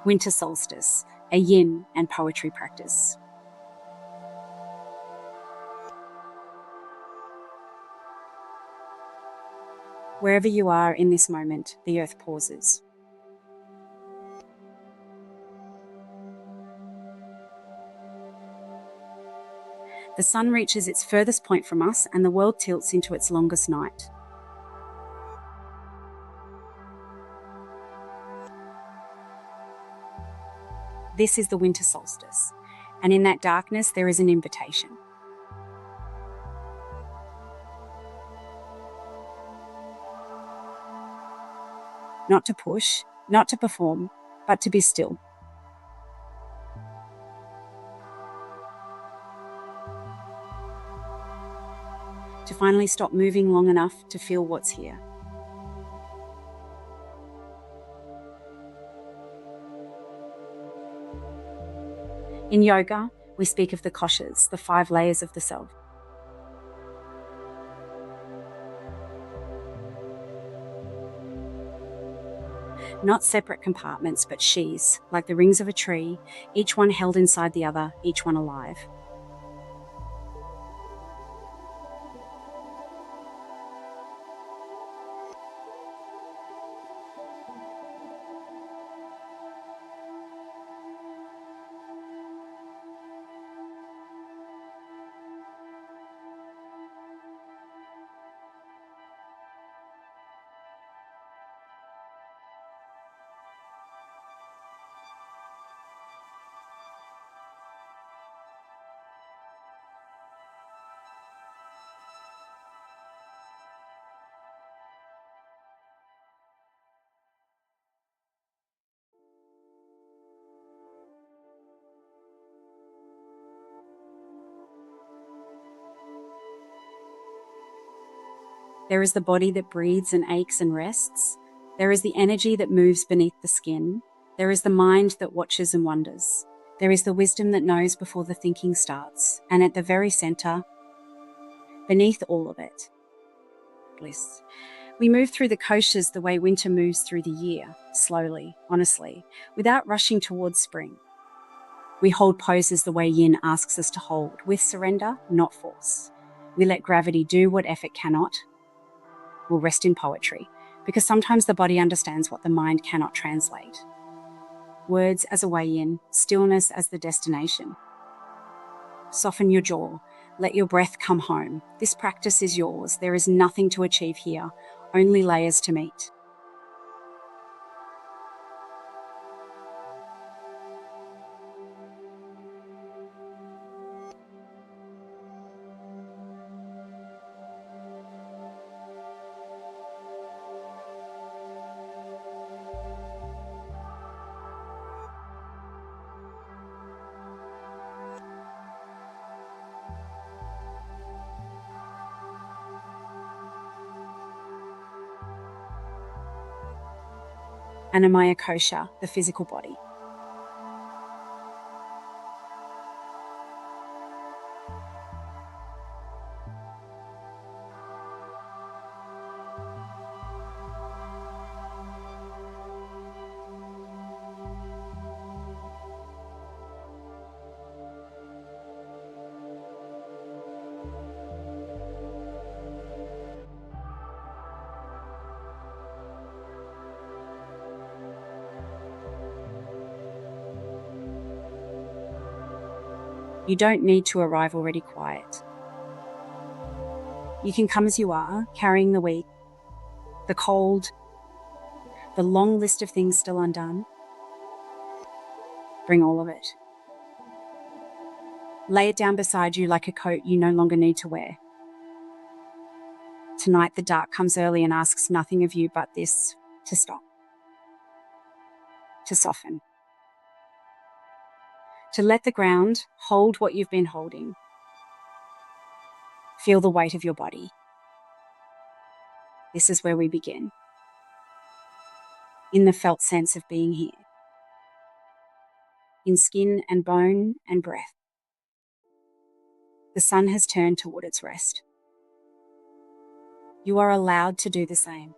Winter Solstice, a yin and poetry practice. Wherever you are in this moment, the earth pauses. The sun reaches its furthest point from us and the world tilts into its longest night. This is the winter solstice, and in that darkness there is an invitation. Not to push, not to perform, but to be still. To finally stop moving long enough to feel what's here. In yoga, we speak of the Koshas, the 5 layers of the self. Not separate compartments, but sheaths, like the rings of a tree, each one held inside the other, each one alive. There is the body that breathes and aches and rests. There is the energy that moves beneath the skin. There is the mind that watches and wonders. There is the wisdom that knows before the thinking starts. And at the very center, beneath all of it, bliss. We move through the koshas the way winter moves through the year, slowly, honestly, without rushing towards spring. We hold poses the way yin asks us to hold, with surrender, not force. We let gravity do what effort cannot. We'll rest in poetry, because sometimes the body understands what the mind cannot translate. Words as a way in, stillness as the destination. Soften your jaw, let your breath come home. This practice is yours. There is nothing to achieve here, only layers to meet. Anamaya Kosha, the physical body. You don't need to arrive already quiet. You can come as you are, carrying the week, the cold, the long list of things still undone. Bring all of it. Lay it down beside you like a coat you no longer need to wear. Tonight the dark comes early and asks nothing of you but this: to stop, to soften, to let the ground hold what you've been holding. Feel the weight of your body. This is where we begin. In the felt sense of being here. In skin and bone and breath. The sun has turned toward its rest. You are allowed to do the same.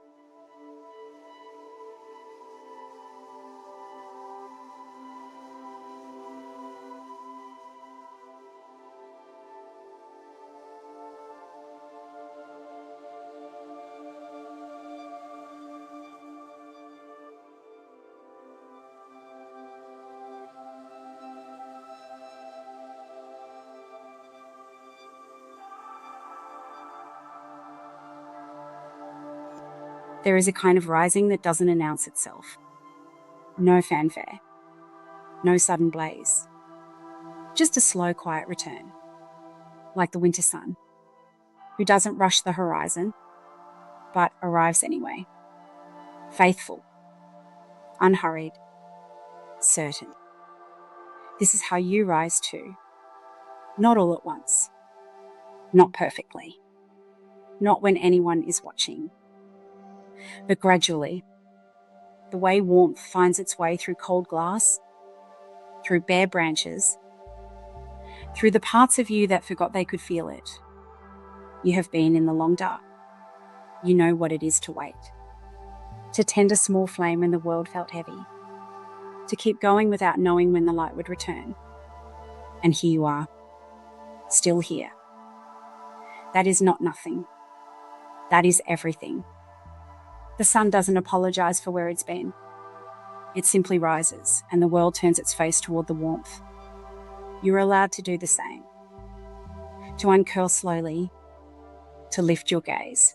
There is a kind of rising that doesn't announce itself. No fanfare, no sudden blaze. Just a slow, quiet return, like the winter sun, who doesn't rush the horizon, but arrives anyway. Faithful, unhurried, certain. This is how you rise too. Not all at once. Not perfectly. Not when anyone is watching. But gradually, the way warmth finds its way through cold glass, through bare branches, through the parts of you that forgot they could feel it. You have been in the long dark. You know what it is to wait. To tend a small flame when the world felt heavy. To keep going without knowing when the light would return. And here you are, still here. That is not nothing. That is everything. The sun doesn't apologize for where it's been. It simply rises, and the world turns its face toward the warmth. You're allowed to do the same. To uncurl slowly, to lift your gaze,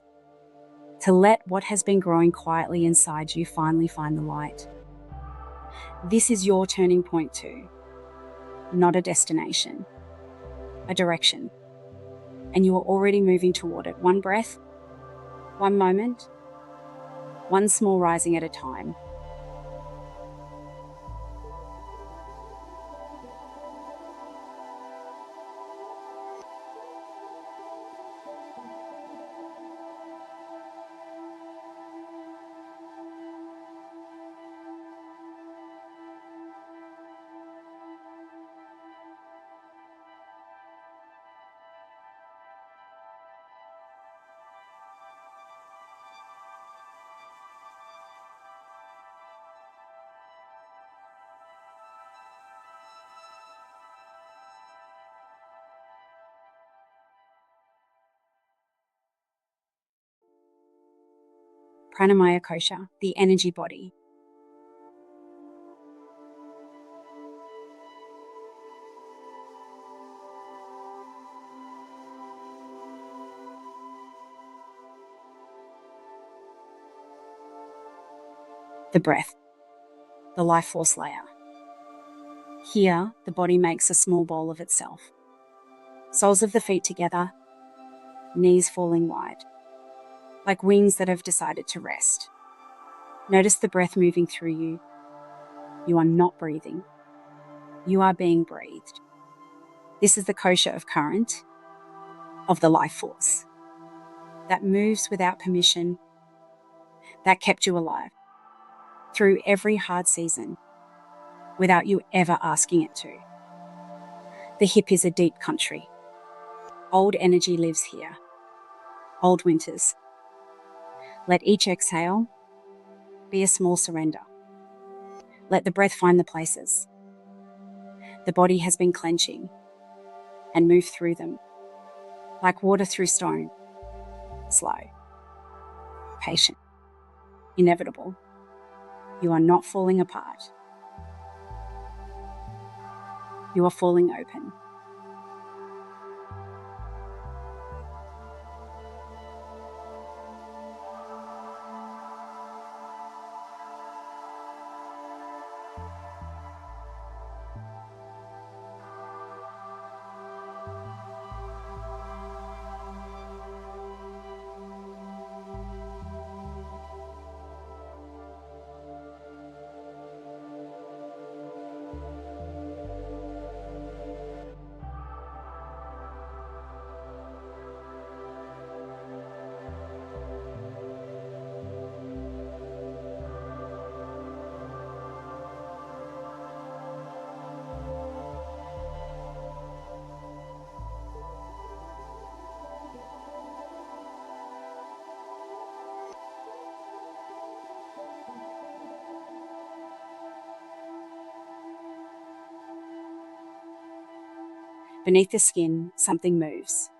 to let what has been growing quietly inside you finally find the light. This is your turning point too, not a destination, a direction. And you are already moving toward it, one breath, one moment, one small rising at a time. Pranamaya Kosha, the energy body. The breath, the life force layer. Here, the body makes a small bowl of itself. Soles of the feet together, knees falling wide, like wings that have decided to rest. Notice the breath moving through you. You are not breathing. You are being breathed. This is the kosha of current, of the life force, that moves without permission, that kept you alive through every hard season, without you ever asking it to. The hip is a deep country. Old energy lives here. Old winters. Let each exhale be a small surrender. Let the breath find the places. The body has been clenching and move through them, like water through stone. Slow, patient, inevitable. You are not falling apart. You are falling open. Beneath the skin, something moves.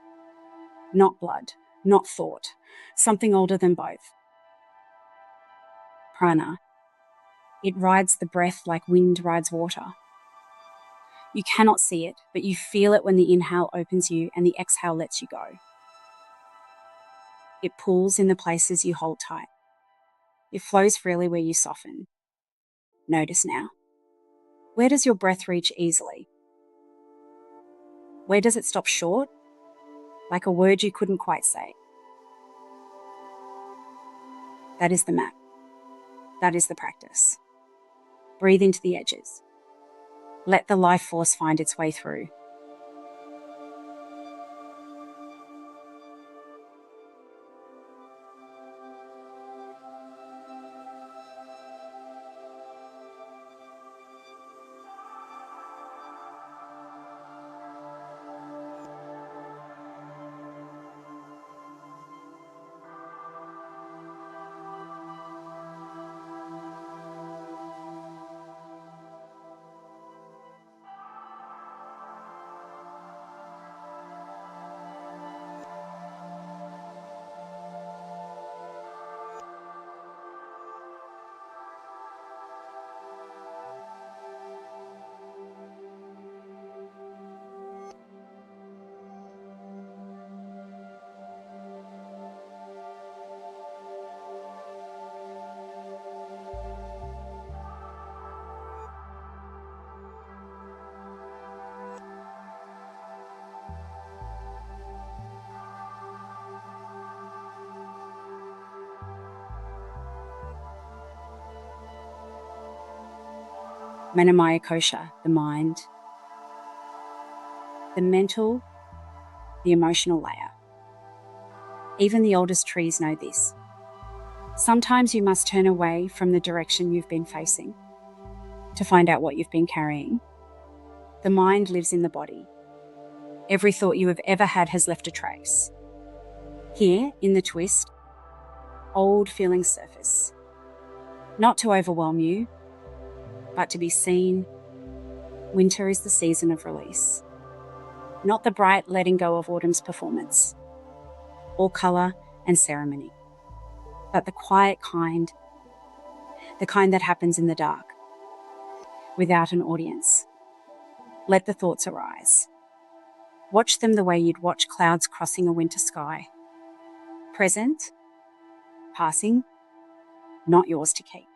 Not blood, not thought, something older than both. Prana. It rides the breath like wind rides water. You cannot see it, but you feel it when the inhale opens you and the exhale lets you go. It pulls in the places you hold tight. It flows freely where you soften. Notice now. Where does your breath reach easily? Where does it stop short, like a word you couldn't quite say? That is the map. That is the practice. Breathe into the edges. Let the life force find its way through. Manamaya Kosha, the mind, the mental, the emotional layer. Even the oldest trees know this. Sometimes you must turn away from the direction you've been facing to find out what you've been carrying. The mind lives in the body. Every thought you have ever had has left a trace. Here, in the twist, old feelings surface. Not to overwhelm you, but to be seen. Winter is the season of release. Not the bright letting go of autumn's performance, all colour and ceremony, but the quiet kind, the kind that happens in the dark, without an audience. Let the thoughts arise. Watch them the way you'd watch clouds crossing a winter sky. Present, passing, not yours to keep.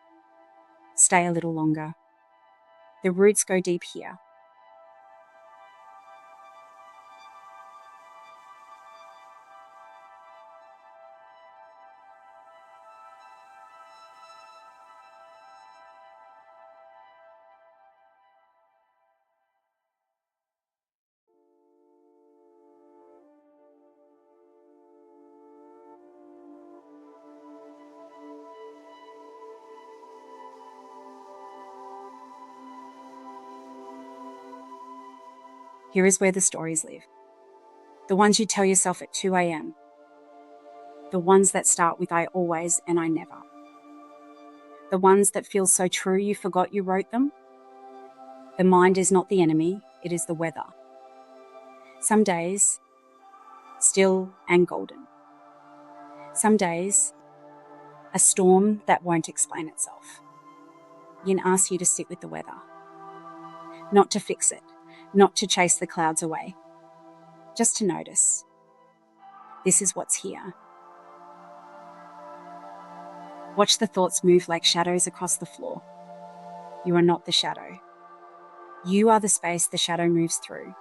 Stay a little longer. The roots go deep here. Here is where the stories live. The ones you tell yourself at 2 a.m. The ones that start with I always and I never. The ones that feel so true you forgot you wrote them. The mind is not the enemy, it is the weather. Some days, still and golden. Some days, a storm that won't explain itself. Yin asks you to sit with the weather. Not to fix it, not to chase the clouds away. Just to notice. This is what's here. Watch the thoughts move like shadows across the floor. You are not the shadow. You are the space the shadow moves through.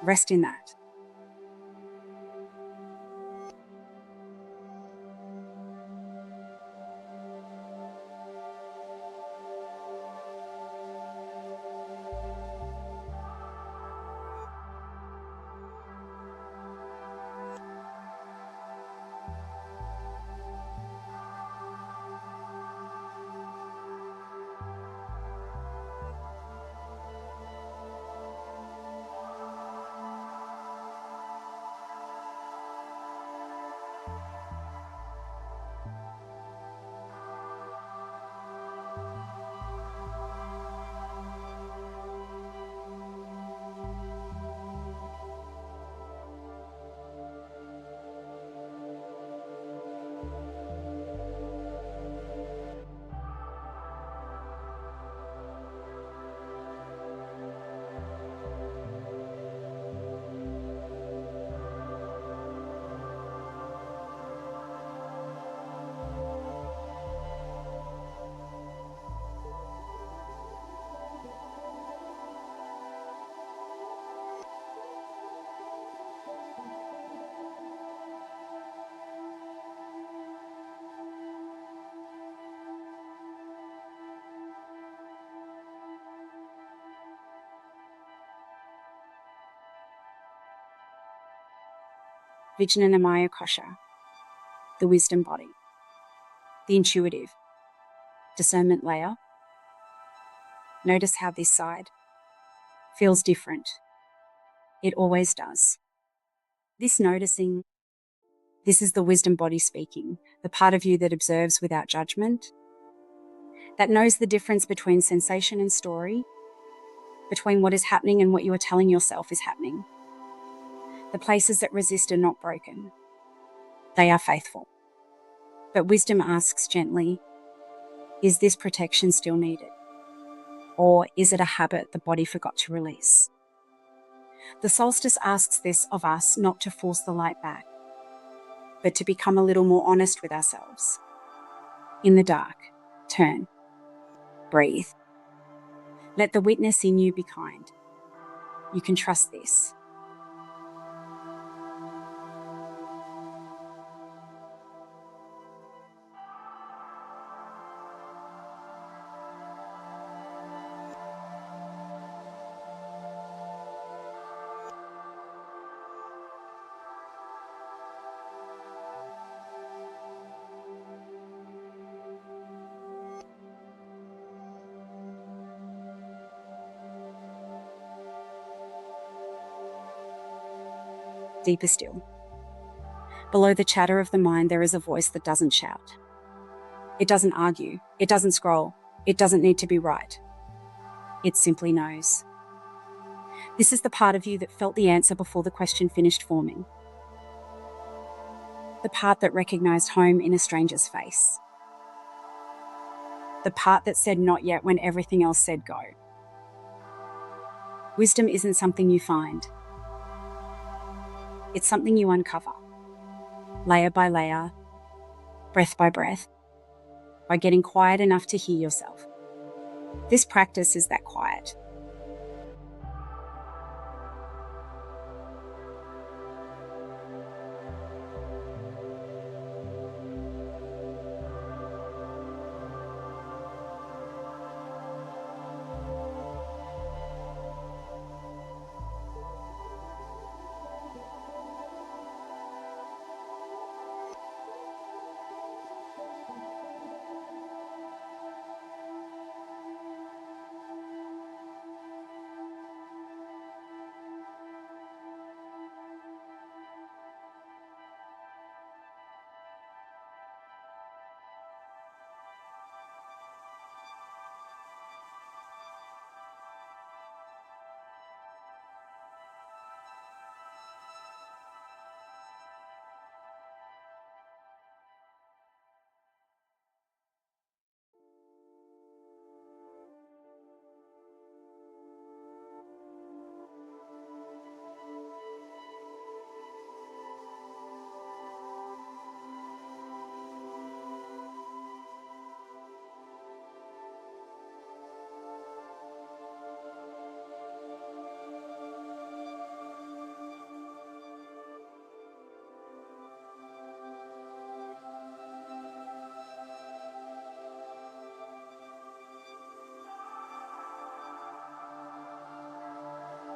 Rest in that. Vijnanamaya Kosha, the wisdom body, the intuitive, discernment layer. Notice how this side feels different. It always does. This noticing, this is the wisdom body speaking, the part of you that observes without judgment, that knows the difference between sensation and story, between what is happening and what you are telling yourself is happening. The places that resist are not broken. They are faithful. But wisdom asks gently, is this protection still needed? Or is it a habit the body forgot to release? The solstice asks this of us, not to force the light back, but to become a little more honest with ourselves. In the dark, turn, breathe. Let the witness in you be kind. You can trust this. Deeper still. Below the chatter of the mind, there is a voice that doesn't shout. It doesn't argue. It doesn't scroll. It doesn't need to be right. It simply knows. This is the part of you that felt the answer before the question finished forming. The part that recognized home in a stranger's face. The part that said not yet when everything else said go. Wisdom isn't something you find. It's something you uncover, layer by layer, breath by breath, by getting quiet enough to hear yourself. This practice is that quiet.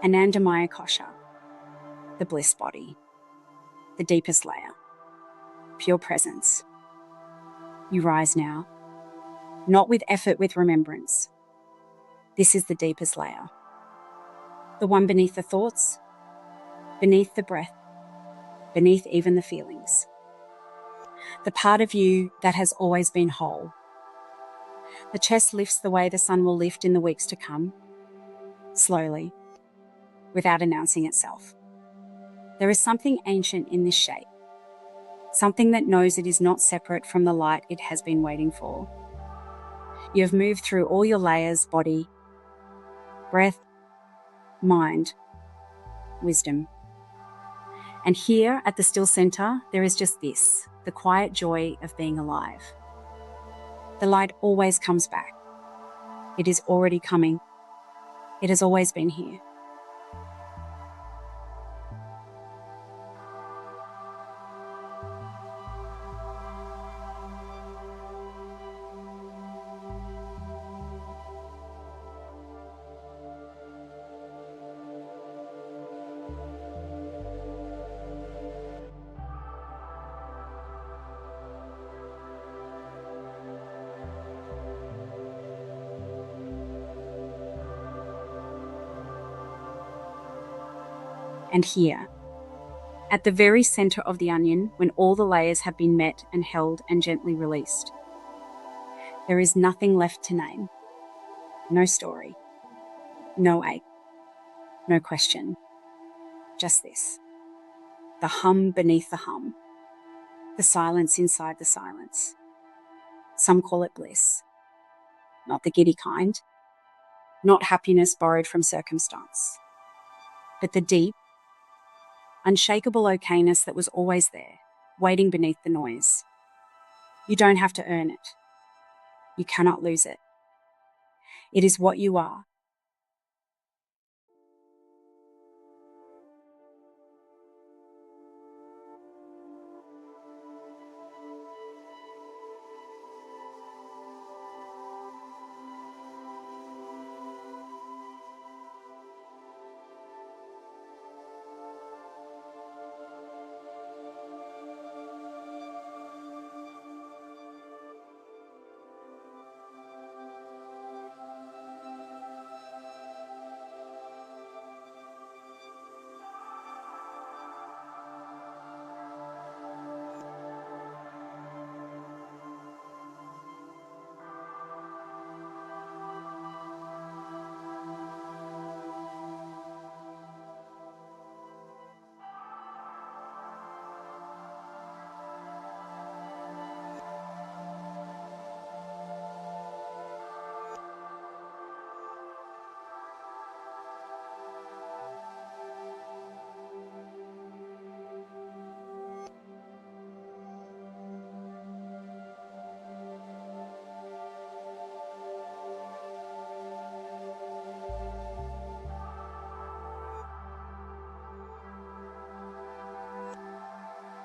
Anandamaya Kosha, the bliss body, the deepest layer, pure presence. You rise now, not with effort, with remembrance. This is the deepest layer, the one beneath the thoughts, beneath the breath, beneath even the feelings. The part of you that has always been whole. The chest lifts the way the sun will lift in the weeks to come, slowly, without announcing itself. There is something ancient in this shape, something that knows it is not separate from the light it has been waiting for. You have moved through all your layers: body, breath, mind, wisdom. And here at the still center, there is just this, the quiet joy of being alive. The light always comes back. It is already coming. It has always been here. And here, at the very center of the onion, when all the layers have been met and held and gently released, there is nothing left to name. No story, no ache, no question. Just this. The hum beneath the hum. The silence inside the silence. Some call it bliss. Not the giddy kind. Not happiness borrowed from circumstance. But the deep, unshakable okayness that was always there, waiting beneath the noise. You don't have to earn it. You cannot lose it. It is what you are.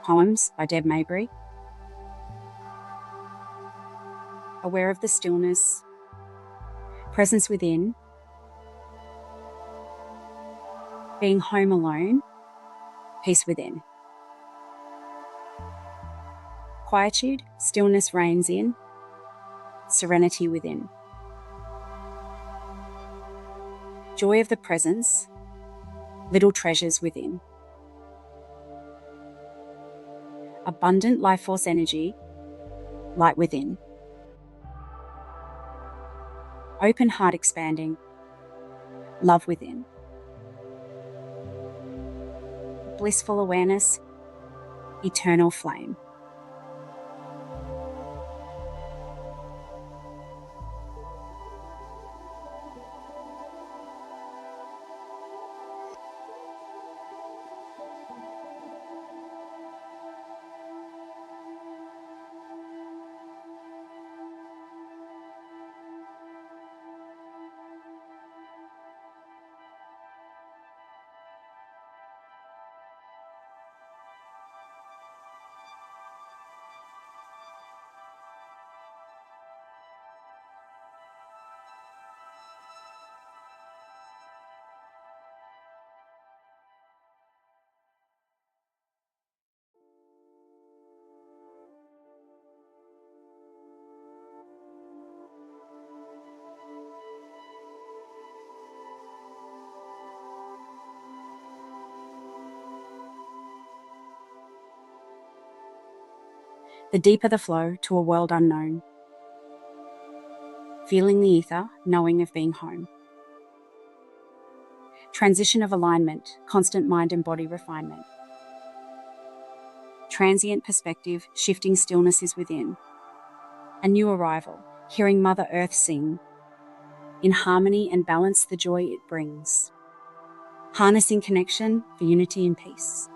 Poems by Deb Mabry. Aware of the stillness, presence within, being home alone, peace within. Quietude, stillness reigns in, serenity within. Joy of the presence, little treasures within. Abundant life force energy, light within. Open heart expanding, love within. Blissful awareness, eternal flame. The deeper the flow to a world unknown. Feeling the ether, knowing of being home. Transition of alignment, constant mind and body refinement. Transient perspective, shifting stillness is within. A new arrival, hearing Mother Earth sing. In harmony and balance the joy it brings. Harnessing connection for unity and peace.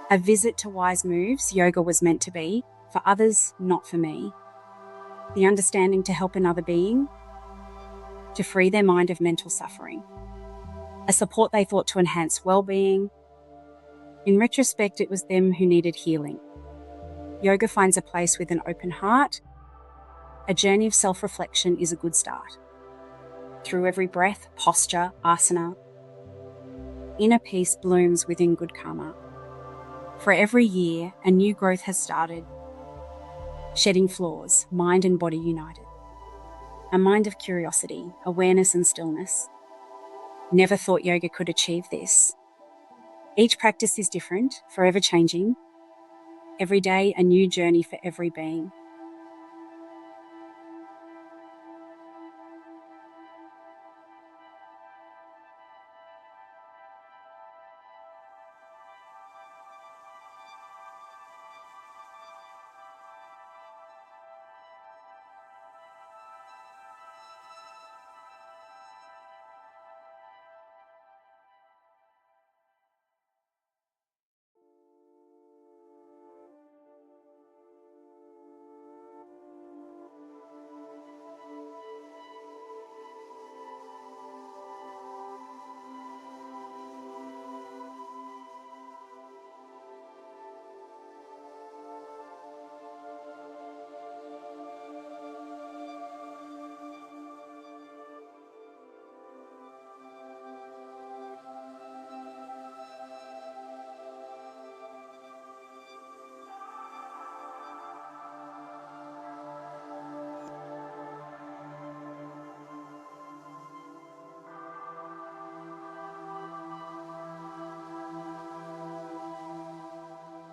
A visit to wise moves yoga was meant to be, for others, not for me. The understanding to help another being, to free their mind of mental suffering. A support they thought to enhance well-being. In retrospect, it was them who needed healing. Yoga finds a place with an open heart. A journey of self-reflection is a good start. Through every breath, posture, asana, inner peace blooms within good karma. For every year, a new growth has started, shedding flaws, mind and body united. A mind of curiosity, awareness and stillness. Never thought yoga could achieve this. Each practice is different, forever changing. Every day, a new journey for every being.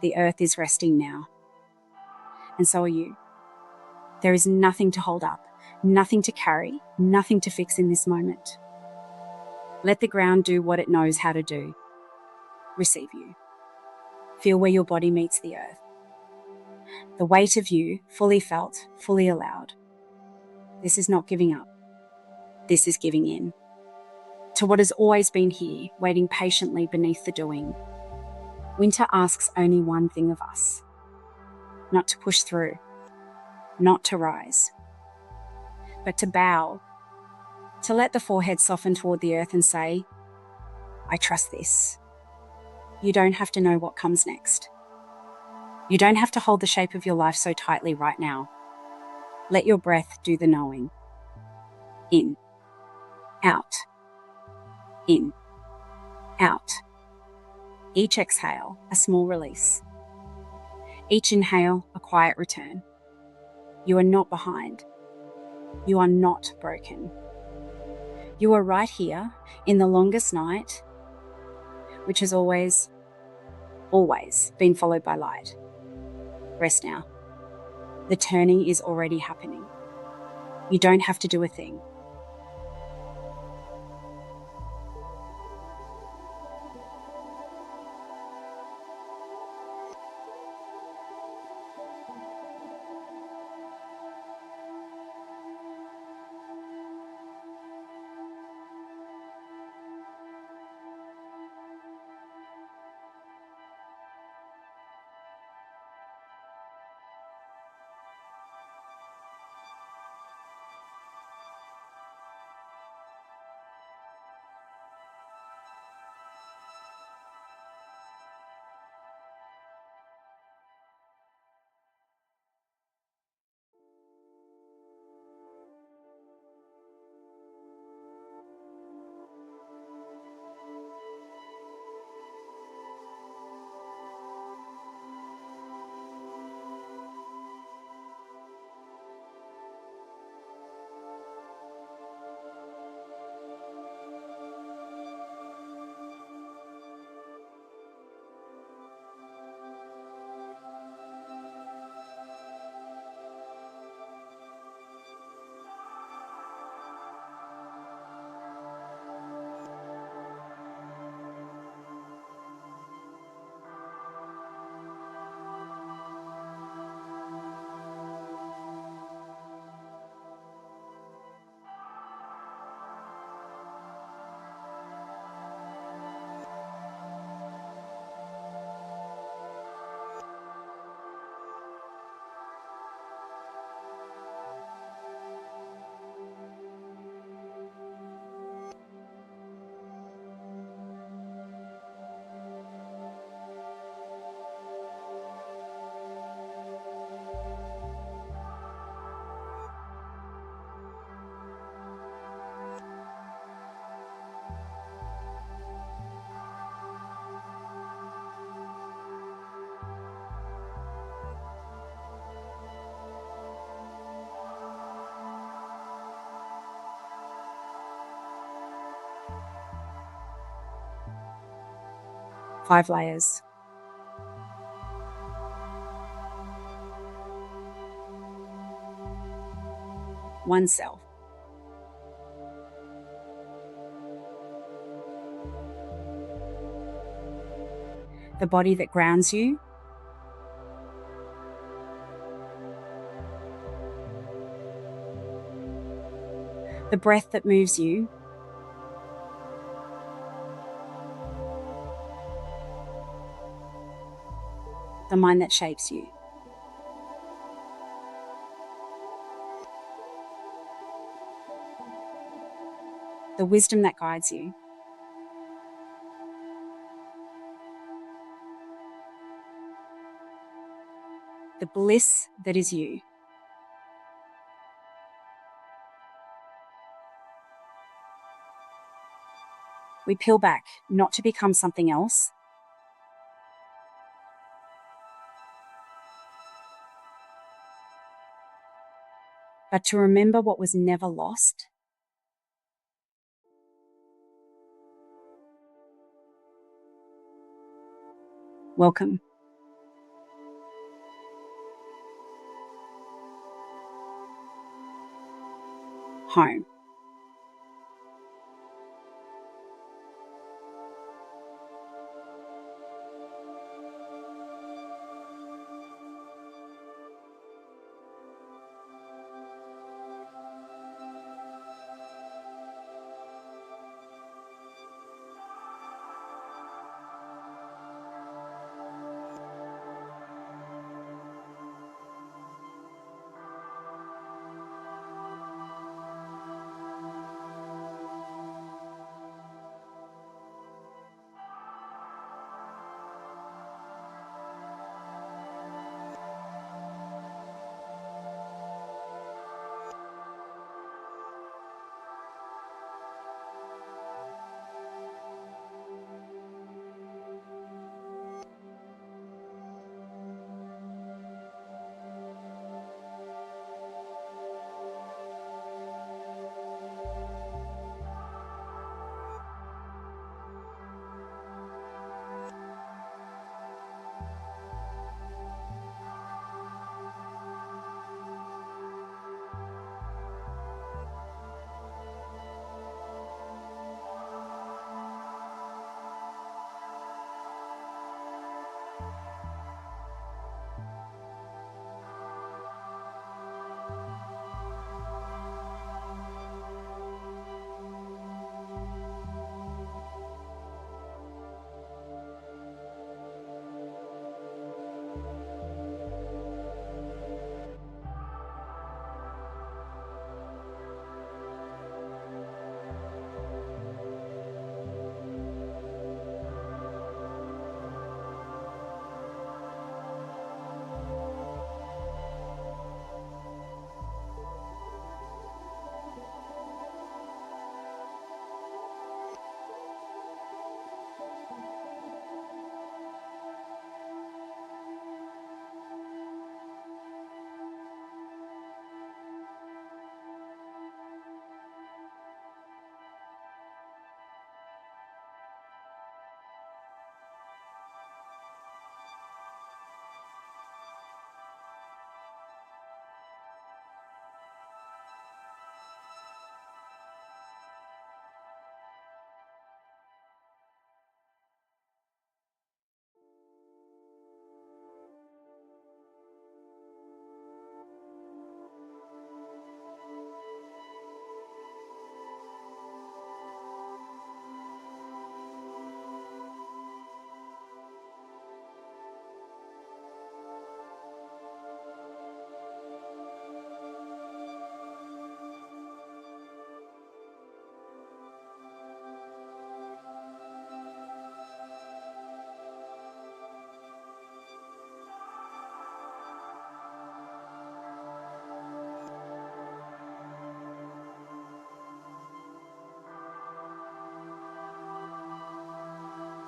The earth is resting now, and so are you. There is nothing to hold up, nothing to carry, nothing to fix in this moment. Let the ground do what it knows how to do. Receive you. Feel where your body meets the earth. The weight of you, fully felt, fully allowed. This is not giving up. This is giving in to what has always been here, waiting patiently beneath the doing. Winter asks only one thing of us: not to push through, not to rise, but to bow, to let the forehead soften toward the earth and say, I trust this. You don't have to know what comes next. You don't have to hold the shape of your life so tightly right now. Let your breath do the knowing. In, out, in, out. Each exhale, a small release. Each inhale, a quiet return. You are not behind. You are not broken. You are right here in the longest night, which has always been followed by light. Rest now. The turning is already happening. You don't have to do a thing. 5 layers. One self. The body that grounds you. The breath that moves you. The mind that shapes you. The wisdom that guides you. The bliss that is you. We peel back, not to become something else, but to remember what was never lost. Welcome. Home.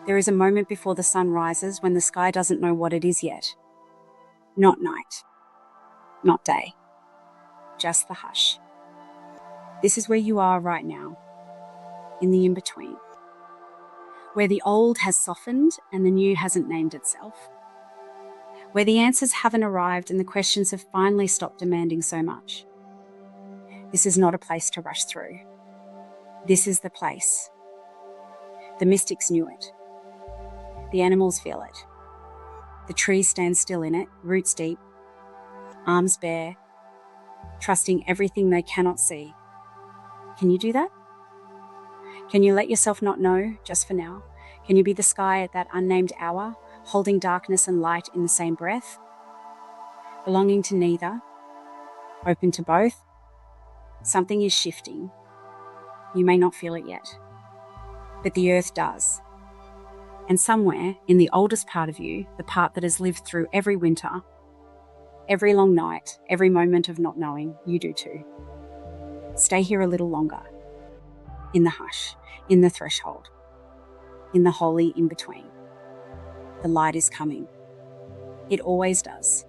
There is a moment before the sun rises when the sky doesn't know what it is yet. Not night, not day, just the hush. This is where you are right now, in the in-between. where the old has softened and the new hasn't named itself, where the answers haven't arrived and the questions have finally stopped demanding so much. This is not a place to rush through. This is the place. The mystics knew it. The animals feel it. The trees stand still in it, roots deep, arms bare, trusting everything they cannot see. Can you do that? Can you let yourself not know, just for now? Can you be the sky at that unnamed hour, holding darkness and light in the same breath? Belonging to neither, open to both? Something is shifting. You may not feel it yet, but the earth does. And somewhere in the oldest part of you, the part that has lived through every winter, every long night, every moment of not knowing, you do too. Stay here a little longer. In the hush, in the threshold, in the holy in-between. The light is coming. It always does.